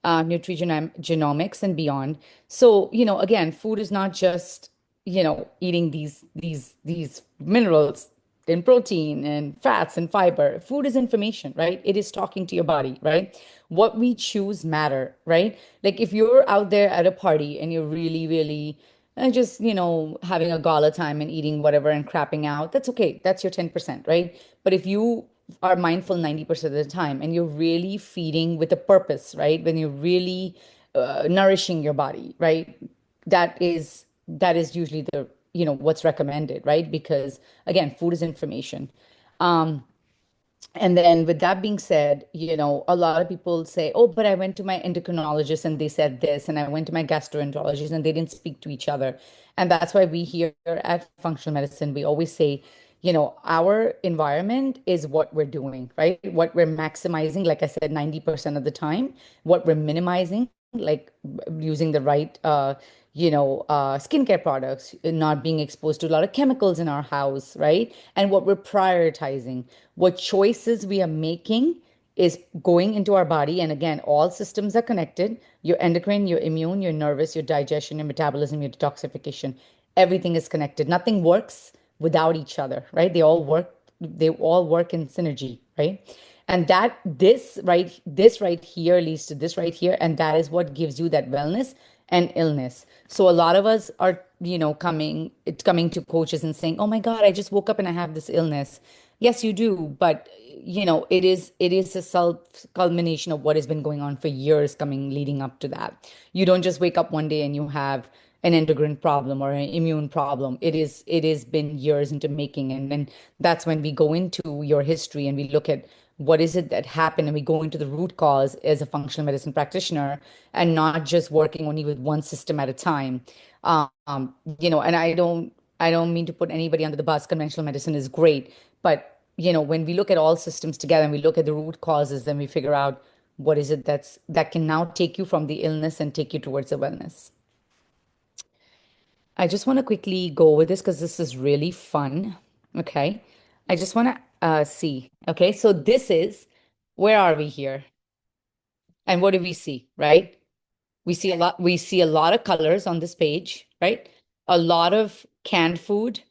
Nutrigenomics and beyond. So, again, food is not just, eating these minerals and protein and fats and fiber. Food is information, right? It is talking to your body, right? What we choose matter, right? Like if you're out there at a party and you're really, really just, having a gala time and eating whatever and crapping out, that's okay. That's your 10%, right? But if you are mindful 90% of the time and you're really feeding with a purpose, right? When you're really nourishing your body, right? That is usually the, what's recommended, right? Because again, food is information. Um, and then, with that being said, a lot of people say, oh, but I went to my endocrinologist and they said this, and I went to my gastroenterologist and they didn't speak to each other. And that's why we here at functional medicine, we always say, our environment is what we're doing, right? What we're maximizing, like I said, 90% of the time, what we're minimizing, like using the right, skincare products, not being exposed to a lot of chemicals in our house, right? And what we're prioritizing, what choices we are making is going into our body. And again, all systems are connected: your endocrine, your immune, your nervous, your digestion, your metabolism, your detoxification. Everything is connected. Nothing works without each other, right? They all work in synergy, right? And this right here leads to this right here, and that is what gives you that wellness and illness. So a lot of us are, coming to coaches and saying, oh my God, I just woke up and I have this illness. Yes, you do, but it is a self culmination of what has been going on for years coming leading up to that. You don't just wake up one day and you have an endocrine problem or an immune problem. It is been years into making, and then that's when we go into your history and we look at what is it that happened, and we go into the root cause as a functional medicine practitioner, and not just working only with one system at a time. And I don't mean to put anybody under the bus. Conventional medicine is great, but when we look at all systems together and we look at the root causes, then we figure out what is it that can now take you from the illness and take you towards the wellness. I just want to quickly go over this because this is really fun. Okay. I just want to see. Okay. So this is, where are we here? And what do we see, right? We see a lot of colors on this page, right? A lot of canned food,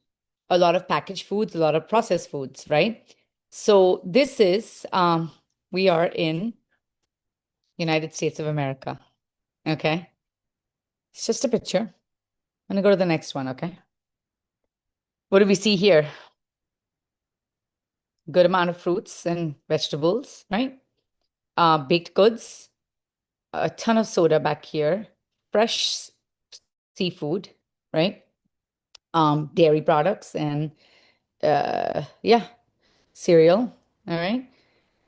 a lot of packaged foods, a lot of processed foods, right? So this is we are in United States of America. Okay. It's just a picture. I'm gonna go to the next one, okay? What do we see here? Good amount of fruits and vegetables, right? Baked goods, a ton of soda back here, fresh seafood, right? Dairy products and yeah, cereal. All right.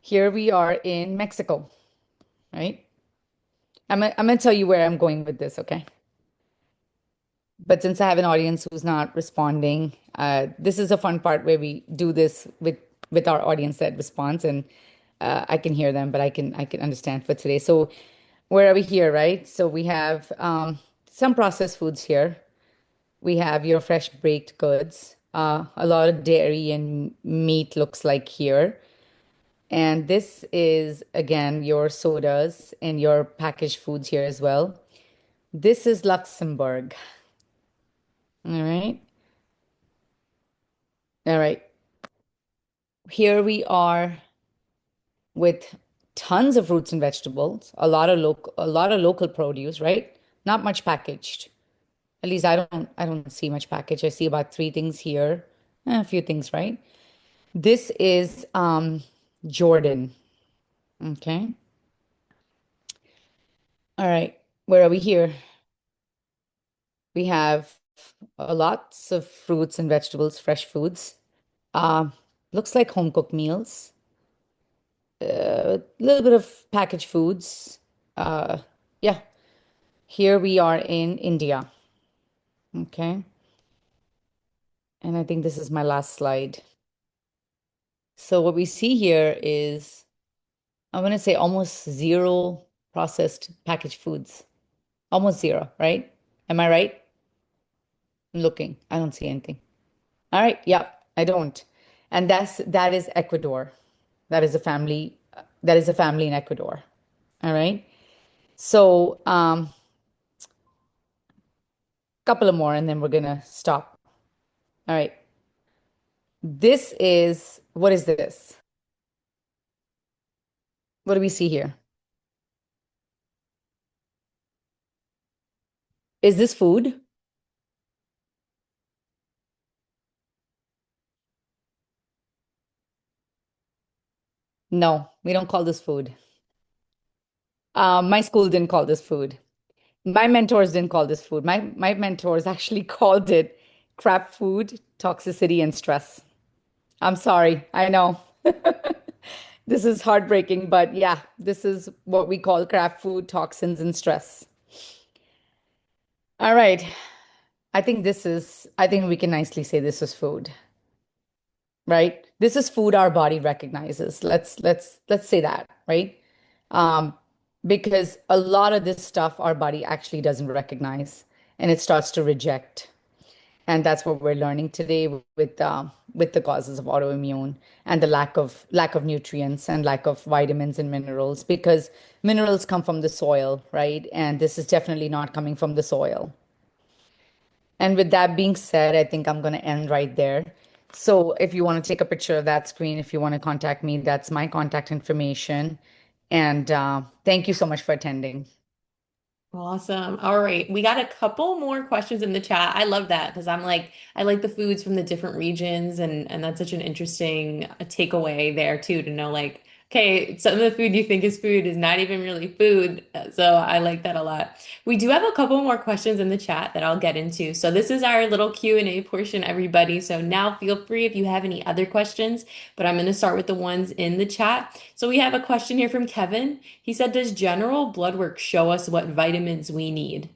Here we are in Mexico, right? I'm gonna tell you where I'm going with this, okay? But since I have an audience who's not responding, this is a fun part where we do this with our audience that responds, and I can hear them, but I can understand for today. So where are we here, right? So we have some processed foods here. We have your fresh baked goods, a lot of dairy and meat looks like here. And this is again your sodas and your packaged foods here as well. This is Luxembourg. All right. All right. Here we are with tons of fruits and vegetables, a lot of local produce, right? Not much packaged. At least I don't see much packaged. I see about three things here, a few things, right? This is Jordan. Okay. All right. Where are we here? We have lots of fruits and vegetables, fresh foods. Uh, looks like home cooked meals. A little bit of packaged foods. Uh, yeah. Here we are in India. Okay. And I think this is my last slide. So what we see here is, I'm going to say almost zero processed packaged foods. Almost zero, right? Am I right? I'm looking. I don't see anything. All right. Yeah, I don't. And that is Ecuador. That is a family in Ecuador. All right. So, couple of more and then we're gonna stop. All right. This is what is this? What do we see here? Is this food? No, we don't call this food. My school didn't call this food. My mentors didn't call this food. My mentors actually called it crap food, toxicity, and stress. I'm sorry. I know. This is heartbreaking, but yeah, this is what we call crap food, toxins, and stress. All right. I think we can nicely say this is food, right? This is food our body recognizes. Let's say that, right? Um, because a lot of this stuff our body actually doesn't recognize and it starts to reject. And that's what we're learning today with the causes of autoimmune and the lack of nutrients and lack of vitamins and minerals because minerals come from the soil, right? And this is definitely not coming from the soil. And with that being said, I think I'm going to end right there. So if you want to take a picture of that screen, if you want to contact me, that's my contact information. And thank you so much for attending. Awesome. All right. We got a couple more questions in the chat. I love that because I like the foods from the different regions and that's such an interesting takeaway there too to know like, okay, some of the food you think is food is not even really food. So I like that a lot. We do have a couple more questions in the chat that I'll get into. So this is our little Q&A portion, everybody. So now feel free if you have any other questions, but I'm going to start with the ones in the chat. So we have a question here from Kevin. He said, does general blood work show us what vitamins we need?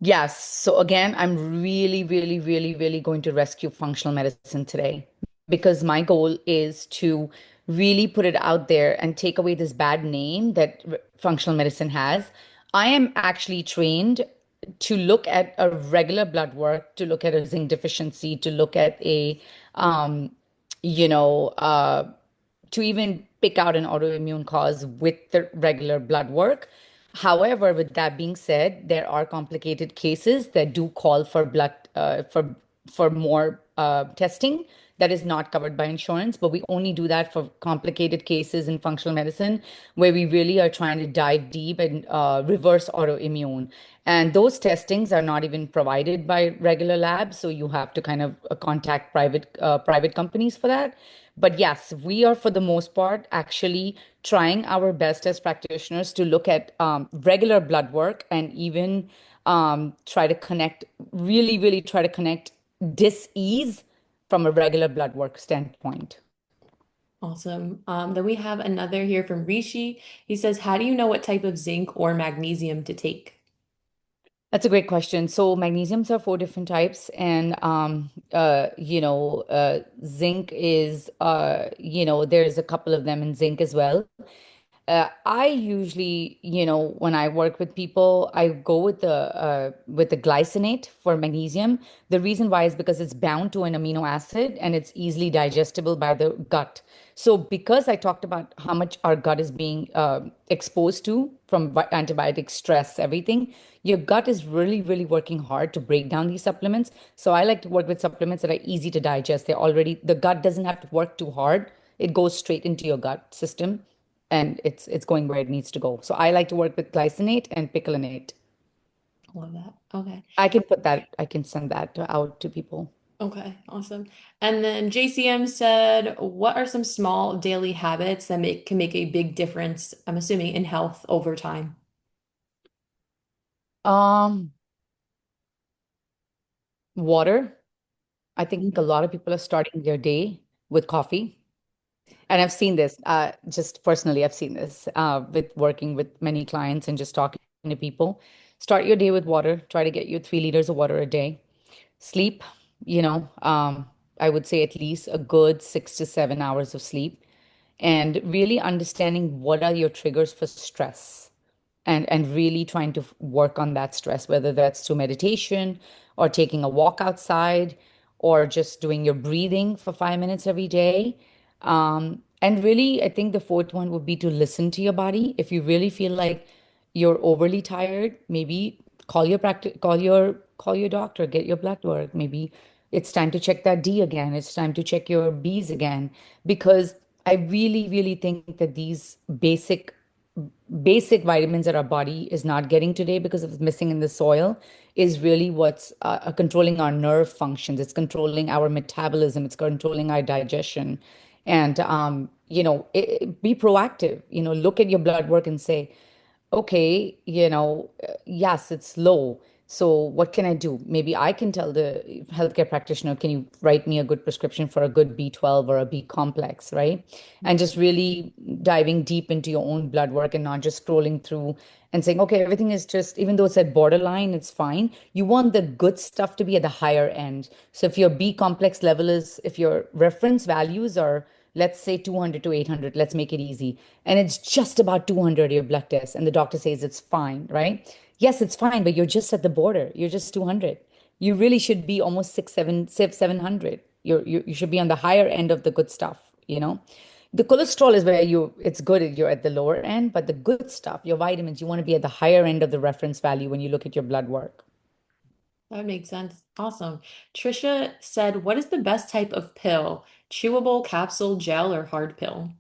Yes. So again, I'm really, really, really, really going to rescue functional medicine today because my goal is to really put it out there and take away this bad name that functional medicine has. I am actually trained to look at a regular blood work, to look at a zinc deficiency, to look at a, um, you know, to even pick out an autoimmune cause with the regular blood work. However, with that being said, there are complicated cases that do call for blood for more testing that is not covered by insurance, but we only do that for complicated cases in functional medicine where we really are trying to dive deep and reverse autoimmune. And those testings are not even provided by regular labs, so you have to kind of contact private companies for that. But yes, we are for the most part actually trying our best as practitioners to look at regular blood work and even try to connect, really, really try to connect dis-ease from a regular blood work standpoint. Awesome. Then we have another here from Rishi. He says, how do you know what type of zinc or magnesium to take? That's a great question. So magnesiums are four different types, and zinc is there's a couple of them in zinc as well. I usually, when I work with people, I go with the glycinate for magnesium. The reason why is because it's bound to an amino acid and it's easily digestible by the gut. So because I talked about how much our gut is being exposed to from antibiotic stress, everything, your gut is really, really working hard to break down these supplements. So I like to work with supplements that are easy to digest. The gut doesn't have to work too hard. It goes straight into your gut system and it's going where it needs to go. So I like to work with glycinate and picolinate. Love that. Okay. I can send that out to people. Okay, awesome. And then JCM said, what are some small daily habits that can make a big difference, I'm assuming, in health over time? Um, Water. I think a Mhm. lot of people are starting their day with coffee. And I've seen this, just personally, I've seen this with working with many clients and just talking to people. Start your day with water. Try to get you 3 liters of water a day. Sleep, you know, um, I would say at least a good 6 to 7 hours of sleep, and really understanding what are your triggers for stress and really trying to work on that stress, whether that's through meditation or taking a walk outside or just doing your breathing for 5 minutes every day. And really, I think the fourth one would be to listen to your body. If you really feel like you're overly tired, maybe call your doctor, get your blood work. Maybe it's time to check that D again. It's time to check your B's again. Because I really, really think that these basic vitamins that our body is not getting today because of missing in the soil is really what's controlling our nerve functions. It's controlling our metabolism. It's controlling our digestion. And be proactive. Look at your blood work and say, okay, yes, it's low. So what can I do? Maybe I can tell the healthcare practitioner, can you write me a good prescription for a good B12 or a B complex, right? And just really diving deep into your own blood work and not just scrolling through and saying, okay, everything is just, even though it's at borderline, it's fine. You want the good stuff to be at the higher end. So if your B complex level is, if your reference values are, let's say 200 to 800, let's make it easy. And it's just about 200, your blood test, and the doctor says it's fine, right? Yes, it's fine, but you're just at the border. You're just 200. You really should be almost 700. You should be on the higher end of the good stuff. The cholesterol is where it's good, you're at the lower end, but the good stuff, your vitamins, you want to be at the higher end of the reference value when you look at your blood work. That makes sense. Awesome. Trisha said, what is the best type of pill? Chewable, capsule, gel, or hard pill?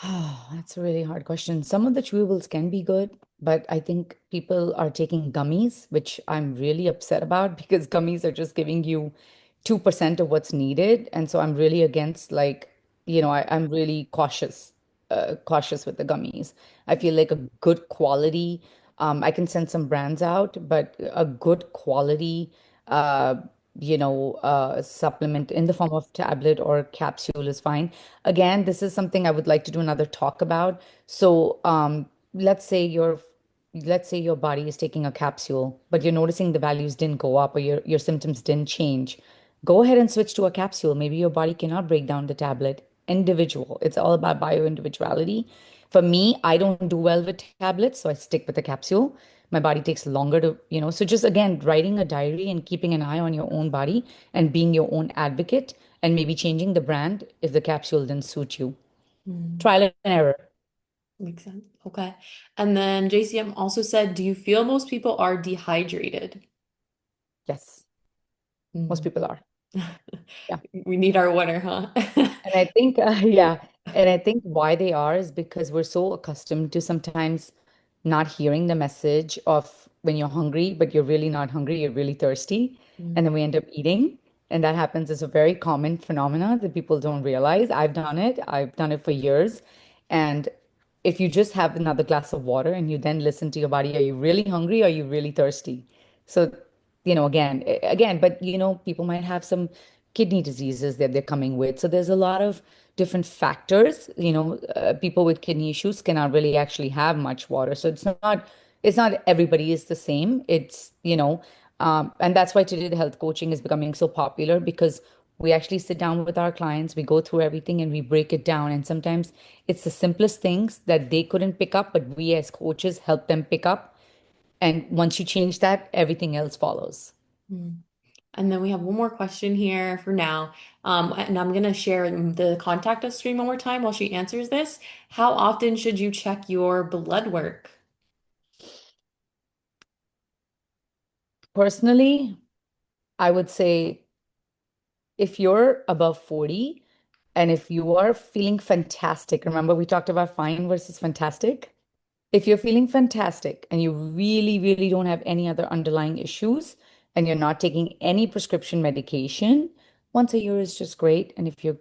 Oh, that's a really hard question. Some of the chewables can be good, but I think people are taking gummies, which I'm really upset about because gummies are just giving you 2% of what's needed. And so I'm really against I'm really cautious with the gummies. I feel like a good quality, I can send some brands out, but a good quality uh, supplement in the form of tablet or capsule is fine. Again, this is something I would like to do another talk about. So, let's say your body is taking a capsule, but you're noticing the values didn't go up or your symptoms didn't change. Go ahead and switch to a capsule. Maybe your body cannot break down the tablet. Individual. It's all about bio individuality. For me, I don't do well with tablets, so I stick with the capsule. My body takes longer so just again, writing a diary and keeping an eye on your own body and being your own advocate and maybe changing the brand if the capsule didn't suit you. Hmm, Trial and error. makes sense. Okay. And then JCM also said, do you feel most people are dehydrated? Yes, most Hmm. people are. Yeah. We need our water, huh? And I think, yeah, and I think why they are is because we're so accustomed to sometimes not hearing the message of when you're hungry, but you're really not hungry, you're really thirsty. And then we end up eating. And that happens as a very common phenomena that people don't realize. I've done it for years. And if you just have another glass of water and you then listen to your body, are you really hungry? Are you really thirsty? So, again, but people might have some kidney diseases that they're coming with. So there's a lot of different factors. People with kidney issues cannot really actually have much water. So it's not everybody is the same. And that's why today the health coaching is becoming so popular because we actually sit down with our clients, we go through everything and we break it down. And sometimes it's the simplest things that they couldn't pick up, but we as coaches help them pick up. And once you change that, everything else follows. Mm. And then we have one more question here for now. And I'm going to share the contact us screen one more time while she answers this. How often should you check your blood work? Personally, I would say if you're above 40 and if you are feeling fantastic, remember we talked about fine versus fantastic? If you're feeling fantastic and you really, really don't have any other underlying issues and you're not taking any prescription medication, once a year is just great. And if you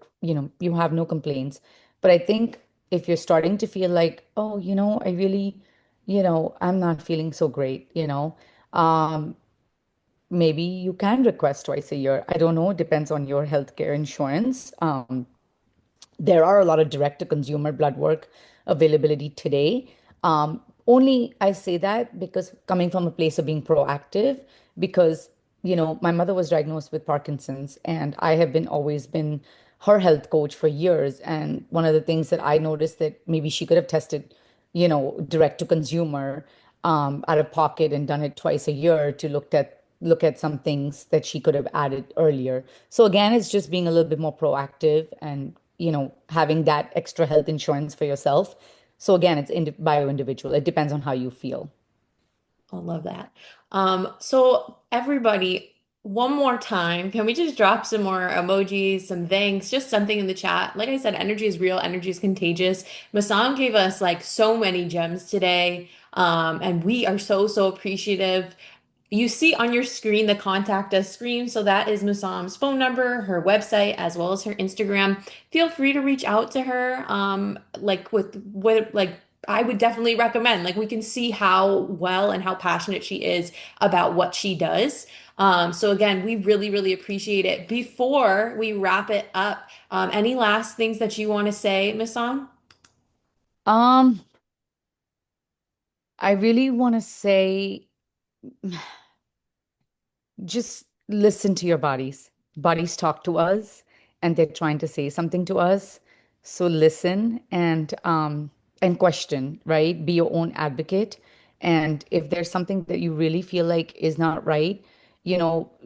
have no complaints. But I think if you're starting to feel like, oh, I really, I'm not feeling so great, um, maybe you can request twice a year. I don't know, it depends on your healthcare insurance. There are a lot of direct to consumer blood work availability today. Only I say that because coming from a place of being proactive, because my mother was diagnosed with Parkinson's, and I have been always been her health coach for years. And one of the things that I noticed that maybe she could have tested, direct to consumer, out of pocket and done it twice a year to look at some things that she could have added earlier. So again, it's just being a little bit more proactive and having that extra health insurance for yourself. So again, it's bio individual. It depends on how you feel. I love that. So everybody, one more time, can we just drop some more emojis, some thanks, just something in the chat? Like I said, energy is real, energy is contagious. Masam gave us like so many gems today. And we are so, so appreciative. You see on your screen the contact us screen. So that is Musam's phone number, her website, as well as her Instagram. Feel free to reach out to her. Like with what like I would definitely recommend. Like we can see how well and how passionate she is about what she does. So again, we really, really appreciate it. Before we wrap it up, any last things that you want to say, Musam? Um, I really want to say just listen to your bodies. Bodies talk to us and they're trying to say something to us. So listen and question, right? Be your own advocate. And if there's something that you really feel like is not right,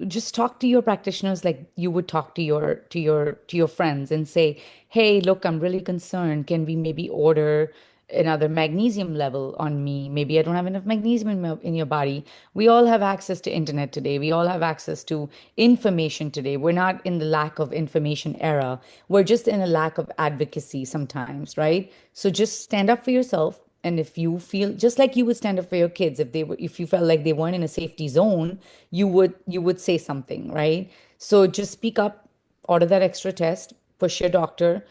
just talk to your practitioners like you would talk to your friends and say, "Hey, look, I'm really concerned. Can we maybe order another magnesium level on me? Maybe I don't have enough magnesium in your body." We all have access to internet today. We all have access to information today. We're not in the lack of information era. We're just in a lack of advocacy sometimes, right? So just stand up for yourself. And if you feel just like you would stand up for your kids, if you felt like they weren't in a safety zone, you would say something, right? So just speak up, order that extra test, push your doctor.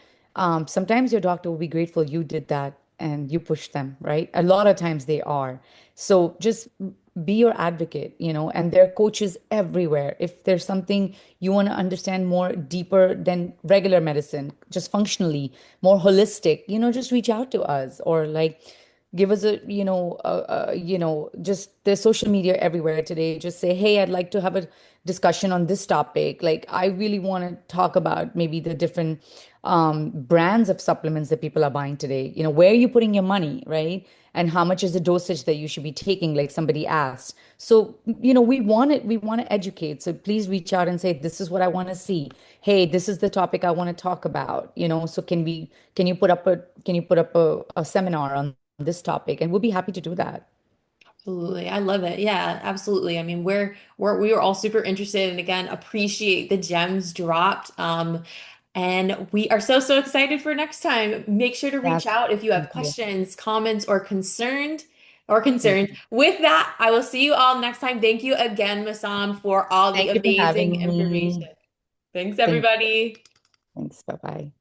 Sometimes your doctor will be grateful you did that and you push them, right? A lot of times they are. So just be your advocate, and there are coaches everywhere. If there's something you want to understand more deeper than regular medicine, just functionally, more holistic, just reach out to us or like give us just there's social media everywhere today. Just say, hey, I'd like to have a discussion on this topic. Like, I really want to talk about maybe the different brands of supplements that people are buying today. Where are you putting your money, right? And how much is the dosage that you should be taking, like somebody asked. So, we want to educate. So please reach out and say, this is what I want to see. Hey, this is the topic I want to talk about. So can you put up a seminar on this topic? And we'll be happy to do that. Absolutely. I love it. Yeah, absolutely. I mean, we were all super interested and again appreciate the gems dropped. And we are so excited for next time. Make sure to reach Yes. out if you have Thank you. questions, comments, or Thank concerns. you. With that, I will see you all next time. Thank you again, Masam, for all the Thank you for amazing having me. information. Thanks, Thank, everybody. thanks. Bye bye.